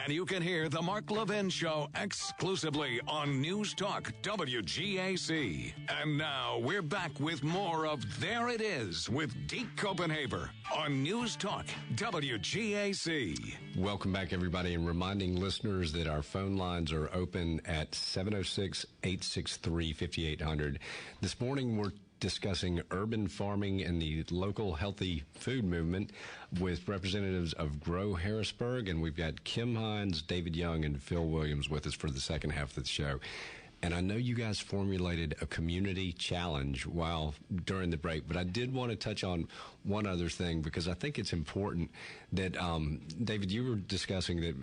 And you can hear The Mark Levin Show exclusively on News Talk WGAC. And now we're back with more of There It Is with Deke Copenhaver on News Talk WGAC. Welcome back, everybody, and reminding listeners that our phone lines are open at 706-863-5800. This morning we're discussing urban farming and the local healthy food movement with representatives of GROW Harrisburg, and we've got Kim Hines, David Young, and Phil Williams with us for the second half of the show. And I know you guys formulated a community challenge during the break, but I did want to touch on one other thing because I think it's important that, David, you were discussing that,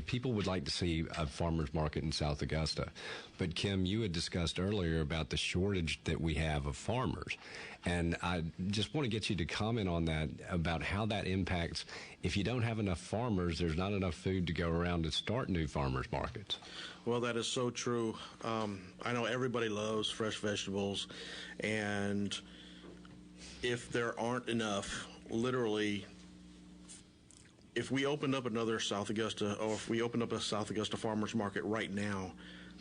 people would like to see a farmer's market in South Augusta. But Kim, you had discussed earlier about the shortage that we have of farmers. And I just want to get you to comment on that, about how that impacts. If you don't have enough farmers, there's not enough food to go around to start new farmers markets. Well, that is so true. I know everybody loves fresh vegetables, and if there aren't enough, literally, if we opened up another South Augusta, or if we opened up a South Augusta farmers market right now,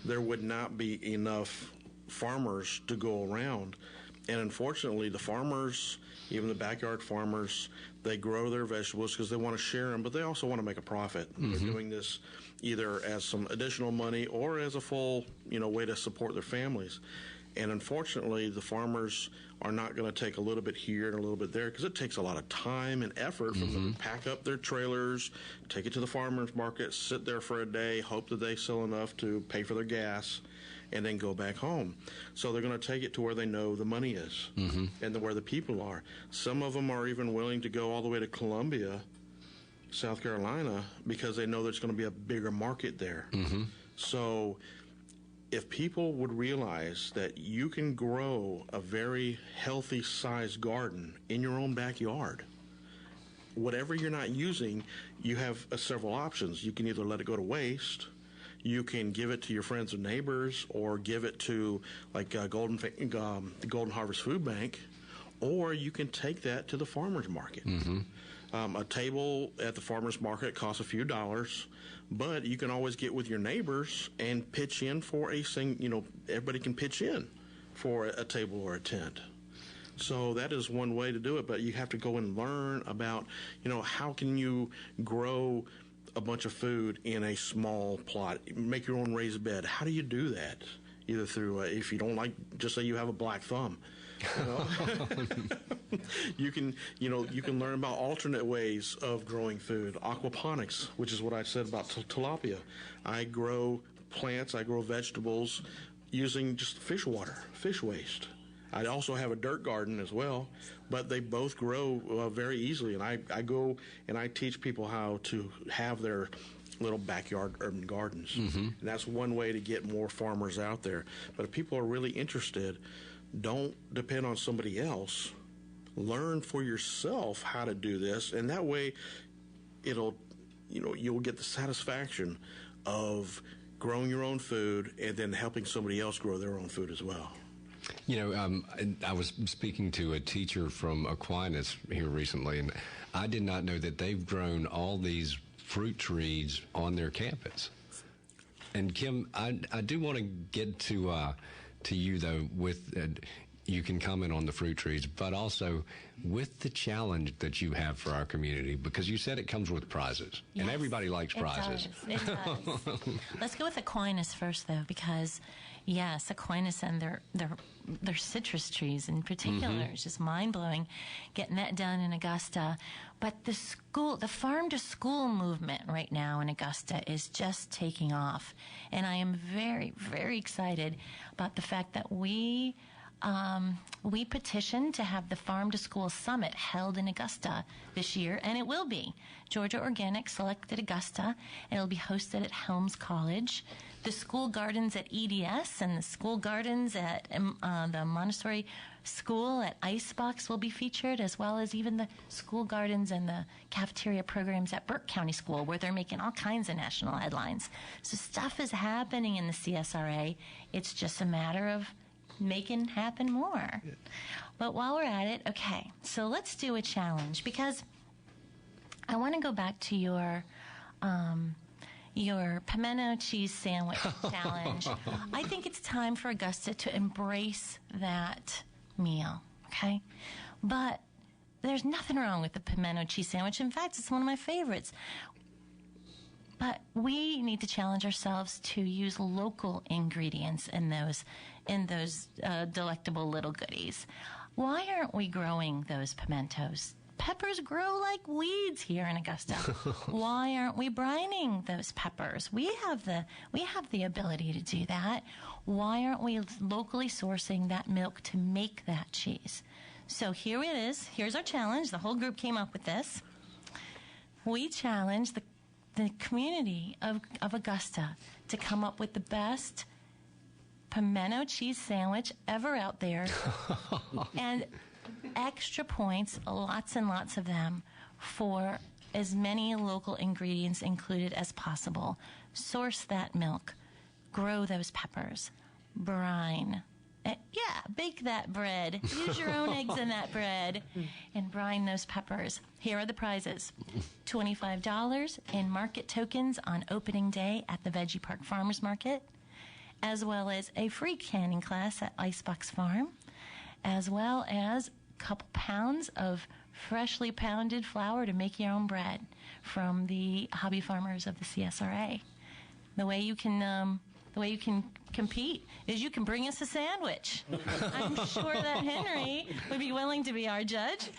there would not be enough farmers to go around. And unfortunately, the farmers, even the backyard farmers, they grow their vegetables because they want to share them, but they also want to make a profit. Mm-hmm. They're doing this either as some additional money or as a full, way to support their families. And unfortunately, the farmers are not going to take a little bit here and a little bit there because it takes a lot of time and effort for them to pack up their trailers, take it to the farmers market, sit there for a day, hope that they sell enough to pay for their gas, and then go back home. So they're going to take it to where they know the money is and where the people are. Some of them are even willing to go all the way to Columbia, South Carolina, because they know there's going to be a bigger market there. So if people would realize that you can grow a very healthy sized garden in your own backyard, whatever you're not using, you have several options. You can either let it go to waste, you can give it to your friends and neighbors, or give it to the Golden Harvest Food Bank, or you can take that to the farmer's market. A table at the farmer's market costs a few dollars, but you can always get with your neighbors and pitch in for everybody can pitch in for a table or a tent. So that is one way to do it, but you have to go and learn about, how can you grow a bunch of food in a small plot, make your own raised bed. How do you do that? Either through, if you don't like, just say you have a black thumb. You can learn about alternate ways of growing food. Aquaponics, which is what I said about tilapia. I grow plants, I grow vegetables using just fish water, fish waste. I also have a dirt garden as well, but they both grow very easily. And I go and I teach people how to have their little backyard urban gardens. And that's one way to get more farmers out there. But if people are really interested, don't depend on somebody else. Learn for yourself how to do this, and that way you'll get the satisfaction of growing your own food and then helping somebody else grow their own food as well. I was speaking to a teacher from Aquinas here recently, and I did not know that they've grown all these fruit trees on their campus. And Kim, I do want to get to you though with. You can comment on the fruit trees, but also with the challenge that you have for our community, because you said it comes with prizes, and everybody likes prizes. It does. Let's go with Aquinas first, though, because, yes, Aquinas and their citrus trees in particular is just mind-blowing, getting that done in Augusta. But the farm-to-school movement right now in Augusta is just taking off, and I am very, very excited about the fact that we petitioned to have the Farm to School Summit held in Augusta this year, and it will be. Georgia Organic selected Augusta, and it'll be hosted at Helms College. The school gardens at EDS and the school gardens at the Montessori School at Icebox will be featured, as well as even the school gardens and the cafeteria programs at Burke County School, where they're making all kinds of national headlines. So stuff is happening in the CSRA. It's just a matter of making happen more. But while we're at it, okay, so let's do a challenge, because I want to go back to your your Pimento Cheese Sandwich challenge. I think it's time for Augusta to embrace that meal, okay? But there's nothing wrong with the Pimento Cheese Sandwich. In fact, it's one of my favorites. But we need to challenge ourselves to use local ingredients in those delectable little goodies. Why aren't we growing those pimentos? Peppers grow like weeds here in Augusta. Why aren't we brining those peppers? We have the ability to do that. Why aren't we locally sourcing that milk to make that cheese? So here it is. Here's our challenge. The whole group came up with this. We challenge the community of Augusta to come up with the best pimento cheese sandwich ever out there. And extra points, lots and lots of them, for as many local ingredients included as possible. Source that milk. Grow those peppers. Brine. Bake that bread. Use your own eggs in that bread. And brine those peppers. Here are the prizes. $25 in market tokens on opening day at the Veggie Park Farmers Market, as well as a free canning class at Icebox Farm, as well as a couple pounds of freshly pounded flour to make your own bread from the hobby farmers of the CSRA. The way you can compete is you can bring us a sandwich. I'm sure that Henry would be willing to be our judge.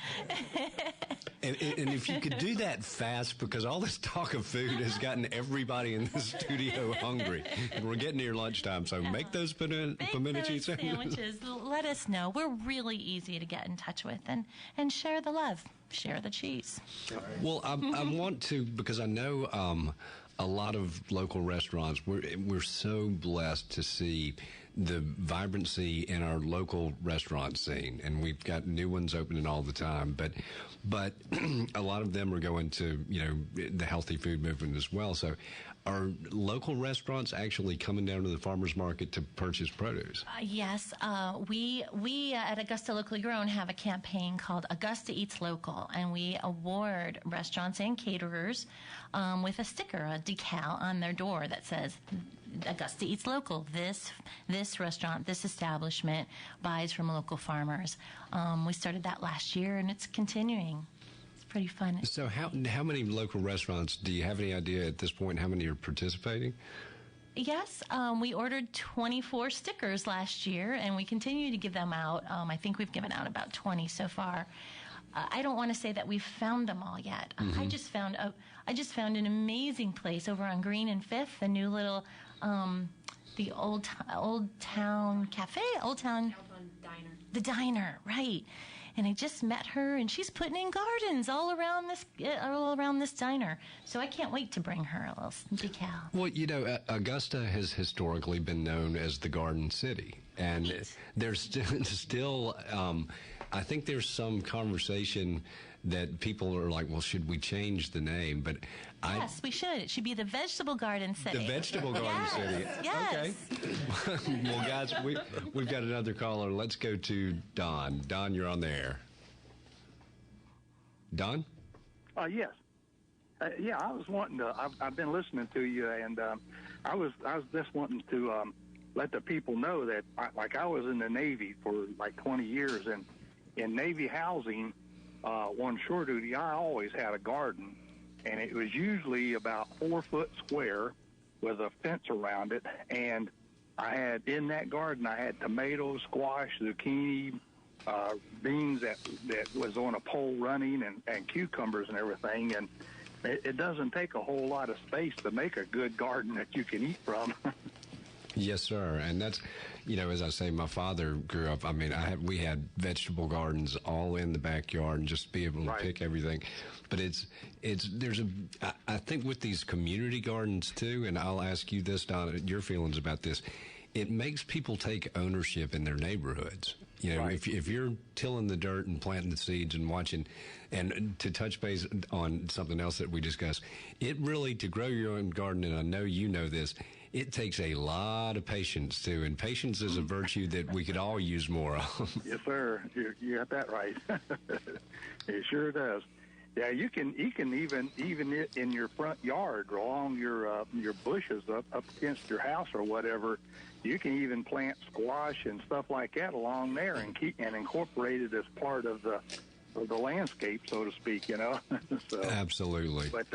And if you could do that fast, because all this talk of food has gotten everybody in the studio hungry, and we're getting near lunchtime, so make those pimento cheese sandwiches. Let us know. We're really easy to get in touch with, and share the love, share the cheese. Well, I want to, because I know a lot of local restaurants, we're so blessed to see the vibrancy in our local restaurant scene, and we've got new ones opening all the time. But a lot of them are going to the healthy food movement as well. So, are local restaurants actually coming down to the farmers market to purchase produce? Yes, we at Augusta Locally Grown have a campaign called Augusta Eats Local, and we award restaurants and caterers with a sticker, a decal on their door that says Augusta Eats Local. This restaurant, this establishment buys from local farmers. We started that last year, and it's continuing. Pretty fun. So how many local restaurants, do you have any idea at this point how many are participating? Yes, we ordered 24 stickers last year, and we continue to give them out. I think we've given out about 20 so far. I don't want to say that we've found them all yet. Mm-hmm. I just found an amazing place over on Green and Fifth, the new little the Old Town Cafe, Diner. The diner, right? And I just met her, and she's putting in gardens all around this diner. So I can't wait to bring her a little decal. Well, Augusta has historically been known as the Garden City, and there's still I think there's some conversation that people are like, well, should we change the name? But yes, we should. It should be the Vegetable Garden City. The Vegetable Garden City. Yes. Okay. Well, guys, we've got another caller. Let's go to Don. Don, you're on the air. Don? Yes. I was wanting to. I've been listening to you, and I was just wanting to let the people know that, I was in the Navy for like 20 years, and in Navy housing, on shore duty, I always had a garden, and it was usually about 4 foot square with a fence around it. And I had in that garden, I had tomatoes, squash, zucchini, beans that was on a pole running, and cucumbers and everything. And it doesn't take a whole lot of space to make a good garden that you can eat from. Yes, sir. And that's, as I say, my father grew up. I mean, we had vegetable gardens all in the backyard, and just to be able to pick everything. But I think with these community gardens too, and I'll ask you this, Donna, your feelings about this. It makes people take ownership in their neighborhoods. If you're tilling the dirt and planting the seeds and watching, and to touch base on something else that we discussed, it really, to grow your own garden, and I know you know this, it takes a lot of patience too, and patience is a virtue that we could all use more of. Yes, sir. You got that right. It sure does. Yeah, you can even in your front yard along your bushes up against your house or whatever. You can even plant squash and stuff like that along there and incorporate it as part of the landscape, so to speak. So, absolutely. But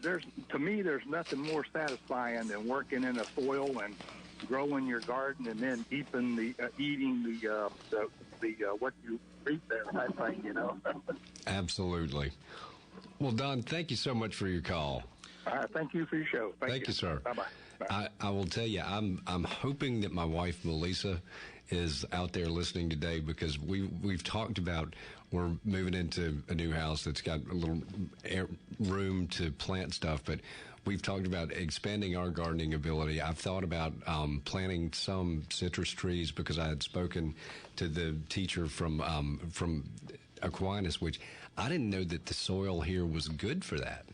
there's to me there's nothing more satisfying than working in the soil and growing your garden and then eating the what you eat there, I think, Absolutely. Well, Don, thank you so much for your call. All right, thank you for your show. Thank you, sir. Bye-bye. I will tell you, I'm hoping that my wife, Melissa, is out there listening today, because we've talked about we're moving into a new house that's got a little room to plant stuff, but we've talked about expanding our gardening ability. I've thought about planting some citrus trees, because I had spoken to the teacher from Aquinas, which I didn't know that the soil here was good for that.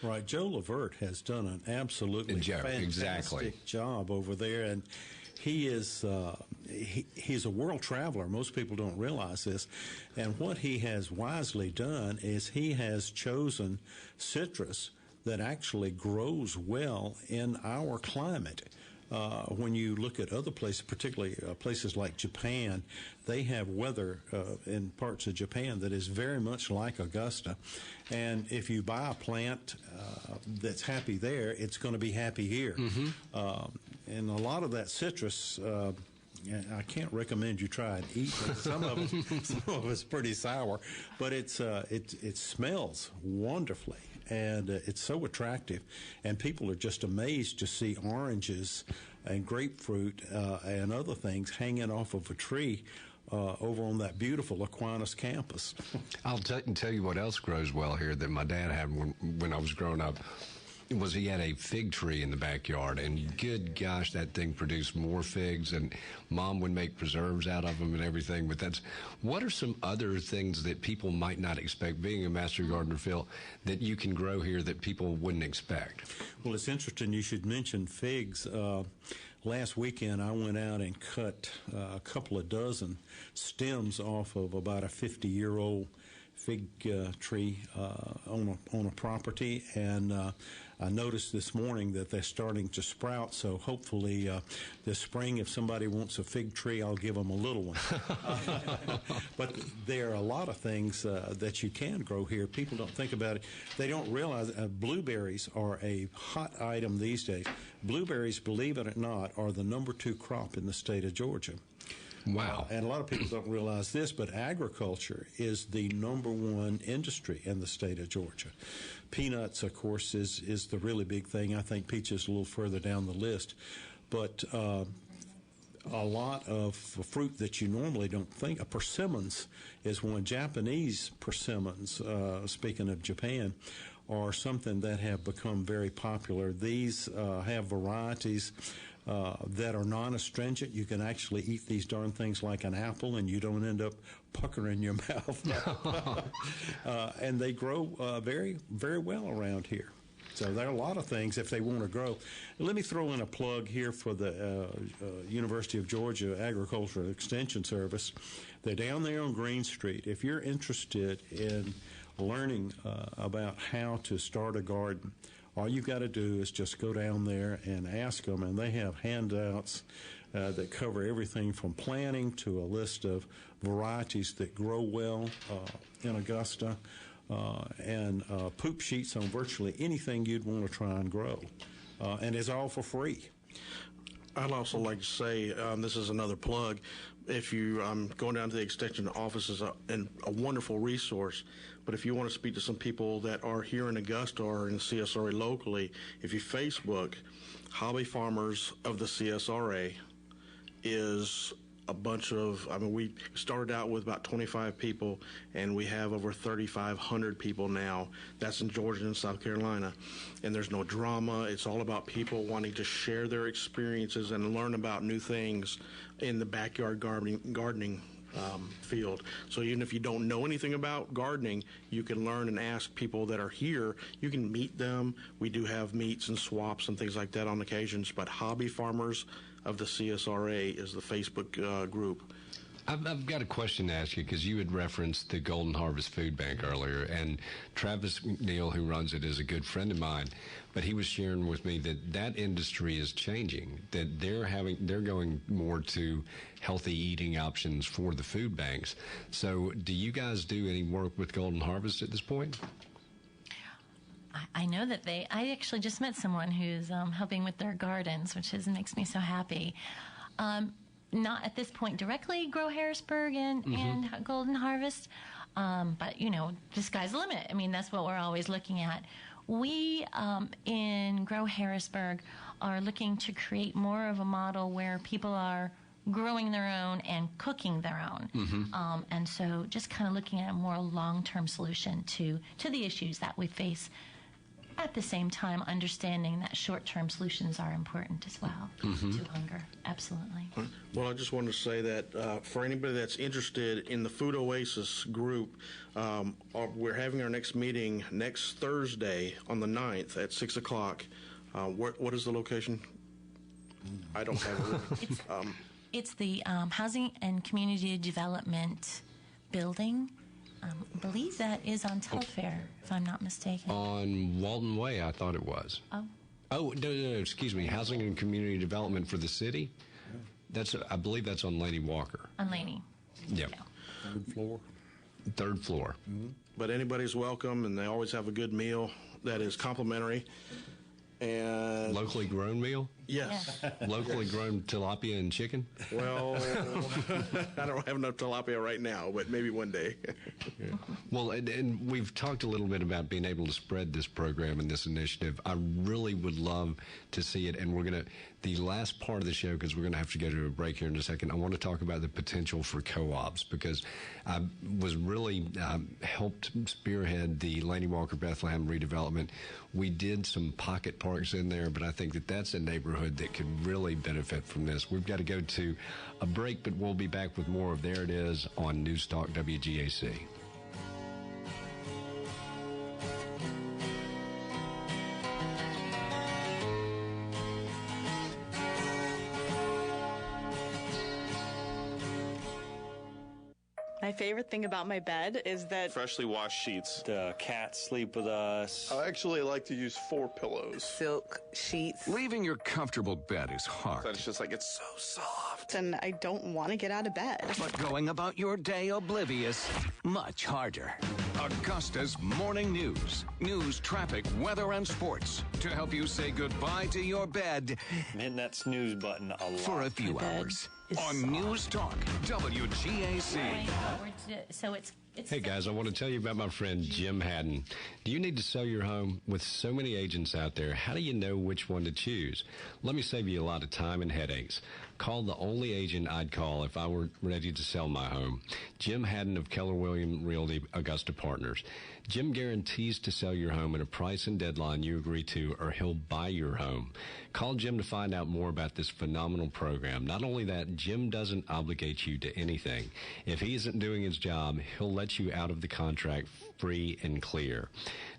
Right. Joe Levert has done an absolutely fantastic job over there, and he is he's a world traveler. Most people don't realize this. And what he has wisely done is he has chosen citrus that actually grows well in our climate. When you look at other places, particularly places like Japan, they have weather in parts of Japan that is very much like Augusta. And if you buy a plant that's happy there, it's going to be happy here. Mm-hmm. And a lot of that citrus, I can't recommend you try and eat it. Some of it's pretty sour, but it smells wonderfully. And it's so attractive, and people are just amazed to see oranges and grapefruit and other things hanging off of a tree over on that beautiful Aquinas campus. I'll tell you what else grows well here that my dad had when I was growing up. He had a fig tree in the backyard, and good gosh, that thing produced more figs, and Mom would make preserves out of them and everything. But what are some other things that people might not expect, being a master gardener, Phil, that you can grow here that people wouldn't expect? Well, it's interesting you should mention figs. Last weekend, I went out and cut a couple of dozen stems off of about a 50-year-old fig tree on a property, and I noticed this morning that they're starting to sprout, so hopefully this spring, if somebody wants a fig tree, I'll give them a little one. But there are a lot of things that you can grow here. People don't think about it. They don't realize blueberries are a hot item these days. Blueberries, believe it or not, are the number 2 crop in the state of Georgia. Wow. And a lot of people don't realize this, but agriculture is the number 1 industry in the state of Georgia. Peanuts, of course, is the really big thing. I think peaches a little further down the list. But a lot of fruit that you normally don't think. Persimmons is one. Japanese persimmons, speaking of Japan, are something that have become very popular. These have varieties that are non-astringent. You can actually eat these darn things like an apple, and you don't end up puckering your mouth. And they grow very, very well around here. So there are a lot of things if they want to grow. Let me throw in a plug here for the University of Georgia Agricultural Extension Service. They're down there on Green Street. If you're interested in learning about how to start a garden, all you've got to do is just go down there and ask them, and they have handouts that cover everything from planting to a list of varieties that grow well in Augusta, and poop sheets on virtually anything you'd want to try and grow. And it's all for free. I'd also like to say, this is another plug, if you going down to the extension office is a wonderful resource, but if you want to speak to some people that are here in Augusta or in the CSRA locally, if you Facebook Hobby Farmers of the CSRA, is a bunch of, we started out with about 25 people, and we have over 3,500 people now. That's in Georgia and South Carolina. And there's no drama. It's all about people wanting to share their experiences and learn about new things in the backyard gardening field. So even if you don't know anything about gardening, you can learn and ask people that are here. You can meet them. We do have meets and swaps and things like that on occasions, but Hobby Farmers of the CSRA is the Facebook group. I've got a question to ask you because you had referenced the Golden Harvest Food Bank earlier, and Travis McNeil, who runs it, is a good friend of mine. But he was sharing with me that industry is changing. That they're going more to healthy eating options for the food banks. So, do you guys do any work with Golden Harvest at this point? I know that I actually just met someone who's helping with their gardens, which makes me so happy. Not at this point directly, GROW Harrisburg and Golden Harvest, but the sky's the limit. I mean, that's what we're always looking at. We in GROW Harrisburg are looking to create more of a model where people are growing their own and cooking their own, and so just kind of looking at a more long-term solution to the issues that we face. At the same time, understanding that short-term solutions are important as well to hunger. Absolutely. Well, I just wanted to say that for anybody that's interested in the Food Oasis group, we're having our next meeting next Thursday on the 9th at 6 o'clock. What is the location? I don't have it. It's the Housing and Community Development Building. I believe that is on Telfair, if I'm not mistaken. On Walton Way, I thought it was. Oh, no, excuse me. Housing and Community Development for the city? I believe that's on Laney Walker. On Laney. Yep. Yeah. Third floor. Third floor. But anybody's welcome, and they always have a good meal that is complimentary. And locally grown meal? Yes. Locally grown tilapia and chicken? Well, I don't have enough tilapia right now, but maybe one day. Well, and we've talked a little bit about being able to spread this program and this initiative. I really would love to see it, and we're going to, the last part of the show, because we're going to have to go to a break here in a second, I want to talk about the potential for co-ops, because I was really helped spearhead the Laney Walker Bethlehem redevelopment. We did some pocket parks in there, but I think that that's a neighborhood that could really benefit from this. We've got to go to a break, but we'll be back with more of There It Is on News Talk WGAC. My favorite thing about my bed is that freshly washed sheets. The cats sleep with us. I actually like to use 4 pillows. Silk sheets. Leaving your comfortable bed is hard. So it's just like, it's so soft. and I don't want to get out of bed. But going about your day oblivious, much harder. Augusta's Morning News. News, traffic, weather, and sports to help you say goodbye to your bed. I'm hitting that snooze button a lot. For a few hours. On News Talk, WGAC. So it's Hey guys, I want to tell you about my friend Jim Haddon. Do you need to sell your home? With so many agents out there, how do you know which one to choose? Let me save you a lot of time and headaches. Call the only agent I'd call if I were ready to sell my home. Jim Haddon of Keller Williams Realty Augusta Partners. Jim guarantees to sell your home at a price and deadline you agree to, or he'll buy your home. Call Jim to find out more about this phenomenal program. Not only that, Jim doesn't obligate you to anything. If he isn't doing his job, he'll let you out of the contract free and clear.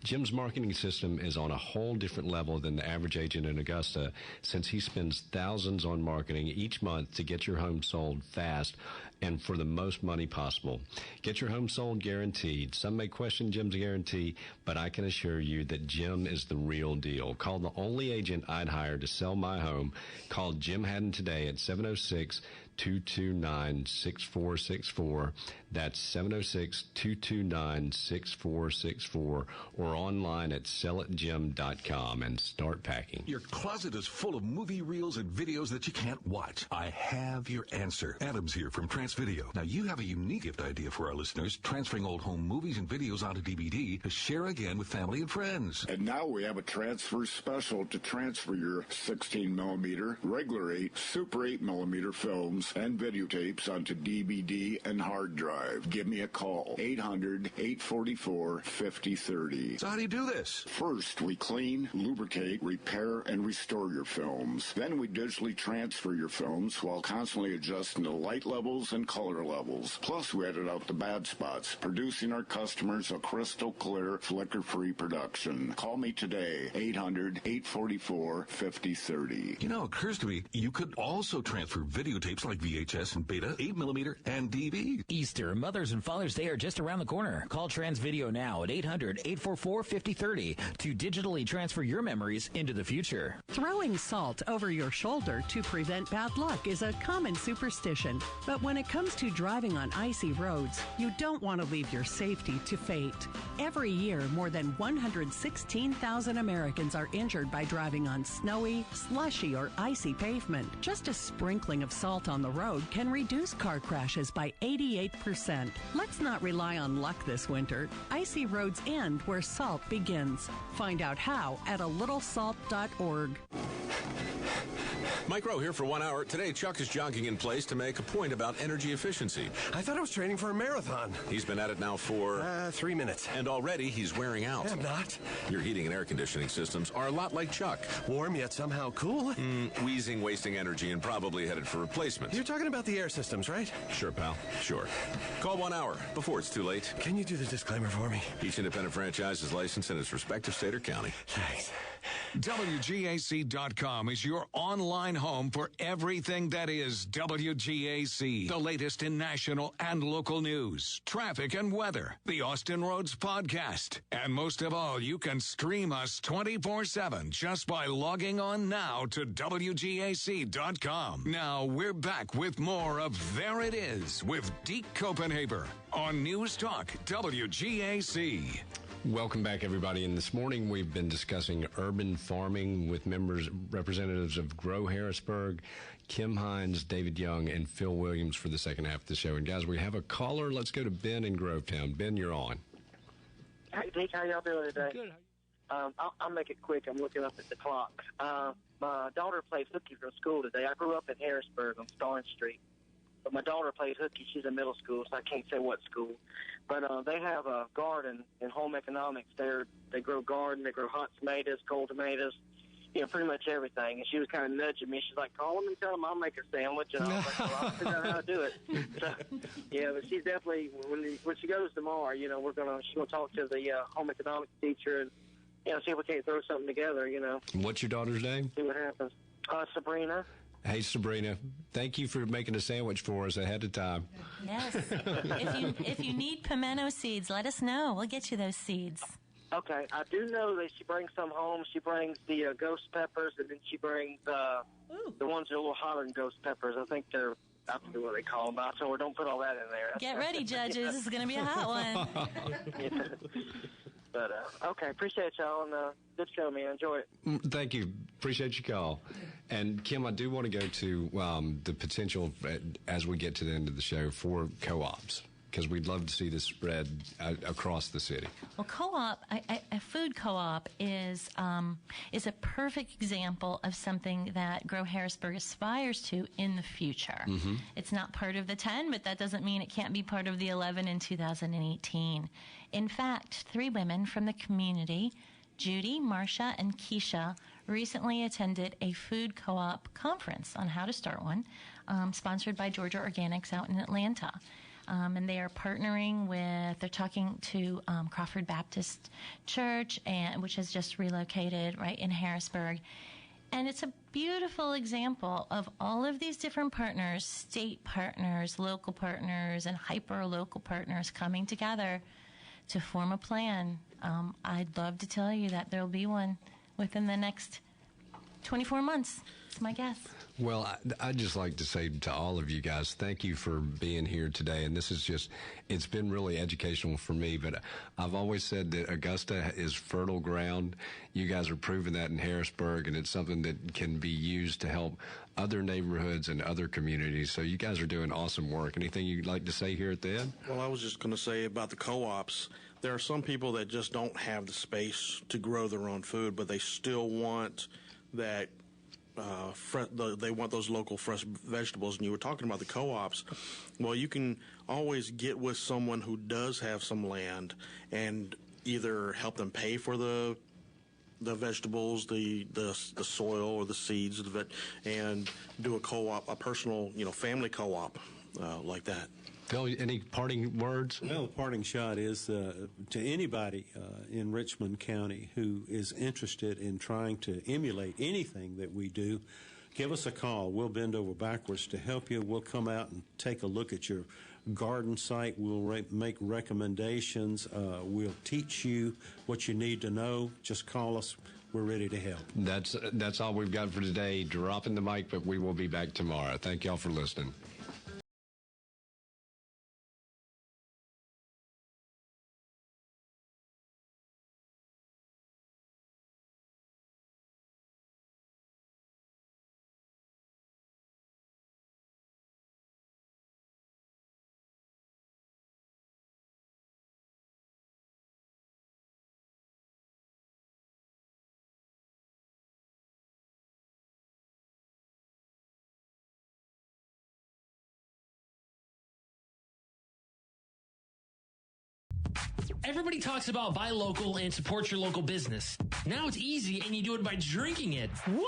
Jim's marketing system is on a whole different level than the average agent in Augusta, since he spends thousands on marketing each month to get your home sold fast and for the most money possible. Get your home sold guaranteed. Some may question Jim's guarantee, but I can assure you that Jim is the real deal. Call the only agent I'd hire to sell my home. Call Jim Haddon today at 706-229-6464. That's 706-229-6464, or online at sellitjim.com, and start packing. Your closet is full of movie reels and videos that you can't watch. I have your answer. Adam's here from Transvideo. Now, you have a unique gift idea for our listeners, transferring old home movies and videos onto DVD to share again with family and friends. And now we have a transfer special to transfer your 16mm, regular 8, Super 8mm films and videotapes onto DVD and hard drive. Give me a call, 800-844-5030. So how do you do this? First, we clean, lubricate, repair, and restore your films. Then we digitally transfer your films while constantly adjusting the light levels and color levels. Plus, we edit out the bad spots, producing our customers a crystal clear, flicker-free production. Call me today, 800-844-5030. You know, it occurs to me, you could also transfer videotapes like like VHS and Beta, 8mm, and DV. Easter, Mother's and Father's Day are just around the corner. Call Transvideo now at 800-844-5030 to digitally transfer your memories into the future. Throwing salt over your shoulder to prevent bad luck is a common superstition. But when it comes to driving on icy roads, you don't want to leave your safety to fate. Every year, more than 116,000 Americans are injured by driving on snowy, slushy, or icy pavement. Just a sprinkling of salt on the road can reduce car crashes by 88%. Let's not rely on luck this winter. Icy roads end where salt begins. Find out how at alittlesalt.org. Mike Rowe here for 1 hour. Today, Chuck is jogging in place to make a point about energy efficiency. I thought I was training for a marathon. He's been at it now for... 3 minutes. And already he's wearing out. I'm not. Your heating and air conditioning systems are a lot like Chuck. Warm yet somehow cool? Wheezing, wasting energy, and probably headed for replacement. You're talking about the air systems, right? Sure, pal. Sure. Call 1 hour before it's too late. Can you do the disclaimer for me? Each independent franchise is licensed in its respective state or county. Thanks. WGAC.com is your online home for everything that is WGAC. The latest in national and local news, traffic and weather, the Austin Roads podcast. And most of all, you can stream us 24/7 just by logging on now to WGAC.com. Now we're back with more of There It Is with Deke Copenhaver on News Talk WGAC. Welcome back, everybody. And this morning we've been discussing urban farming with representatives of GROW Harrisburg, Kim Hines, David Young, and Phil Williams for the second half of the show. And guys, we have a caller. Let's go to Ben in Grovetown. Ben, you're on. Hey, Deke, how y'all doing today? Good. I'll make it quick. I'm looking up at the clock. My daughter plays hooky from school today. I grew up in Harrisburg on Starnes Street. But my daughter plays hooky. She's in middle school, so I can't say what school. But they have a garden in home economics. They grow garden. They grow hot tomatoes, cold tomatoes, pretty much everything. And she was kind of nudging me. She's like, call them and tell them I'll make a sandwich. And I was like, well, I'll figure out how to do it. So, yeah, but she's definitely, when she goes tomorrow, she's going to talk to the home economics teacher and, see if we can't throw something together, What's your daughter's name? See what happens. Sabrina. Hey, Sabrina, thank you for making a sandwich for us ahead of time. Yes. If you need pimento seeds, let us know. We'll get you those seeds. Okay. I do know that she brings some home. She brings the ghost peppers, and then she brings the ones that are a little hotter than ghost peppers. I think I forget what they call them. I told her, don't put all that in there. Get ready, judges. This is going to be a hot one. Yeah. But, okay, appreciate y'all, and good show, man. Enjoy it. Thank you. Appreciate your call. And, Kim, I do want to go to the potential, as we get to the end of the show, for co-ops, because we'd love to see this spread across the city. Well, co-op, a food co-op is a perfect example of something that GROW Harrisburg aspires to in the future. Mm-hmm. It's not part of the 10, but that doesn't mean it can't be part of the 11 in 2018. In fact, 3 women from the community, Judy, Marcia, and Keisha, recently attended a food co-op conference on how to start one, sponsored by Georgia Organics out in Atlanta. And they are partnering they're talking to Crawford Baptist Church, which has just relocated right in Harrisburg. And it's a beautiful example of all of these different partners, state partners, local partners, and hyper-local partners coming together to form a plan. I'd love to tell you that there'll be one within the next 24 months. That's my guess. Well, I'd just like to say to all of you guys, thank you for being here today. And this is it's been really educational for me. But I've always said that Augusta is fertile ground. You guys are proving that in Harrisburg, and it's something that can be used to help other neighborhoods and other communities. So you guys are doing awesome work. Anything you'd like to say here at the end? Well, I was just going to say about the co-ops, there are some people that just don't have the space to grow their own food, but they still want that they want those local fresh vegetables. And you were talking about the co-ops. Well, you can always get with someone who does have some land and either help them pay for the vegetables, the soil or the seeds, and do a co-op, a personal, family co-op like that. Phil, any parting words? Well, the parting shot is to anybody in Richmond County who is interested in trying to emulate anything that we do, give us a call. We'll bend over backwards to help you. We'll come out and take a look at your garden site. We'll make recommendations. We'll teach you what you need to know. Just call us. We're ready to help. That's all we've got for today. Dropping the mic, but we will be back tomorrow. Thank y'all for listening. Everybody talks about buy local and support your local business. Now it's easy and you do it by drinking it. What?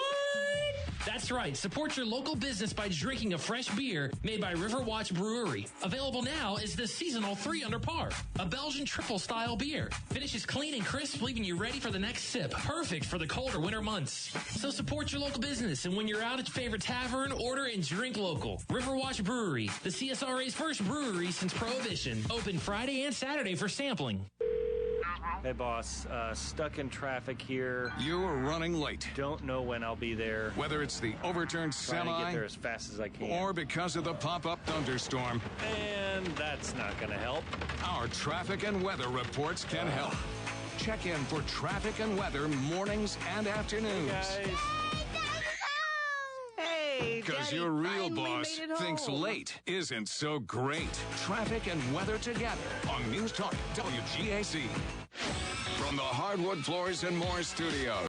That's right. Support your local business by drinking a fresh beer made by Riverwatch Brewery. Available now is the seasonal 3 Under Par, a Belgian triple style beer. Finishes clean and crisp, leaving you ready for the next sip. Perfect for the cold or winter months. So support your local business, and when you're out at your favorite tavern, order and drink local. Riverwatch Brewery, the CSRA's first brewery since Prohibition. Open Friday and Saturday for sampling. Hey, boss. Stuck in traffic here. You're running late. Don't know when I'll be there. Whether it's the overturned Trying to semi get there as fast as I can. or because of the pop-up thunderstorm. And that's not going to help. Our traffic and weather reports can help. Check in for traffic and weather mornings and afternoons. Hey, guys. Hey, Because Daddy your real finally boss made it thinks home. late isn't so great. Traffic and weather together on News Talk WGAC. From the Hardwood Floors and More studios.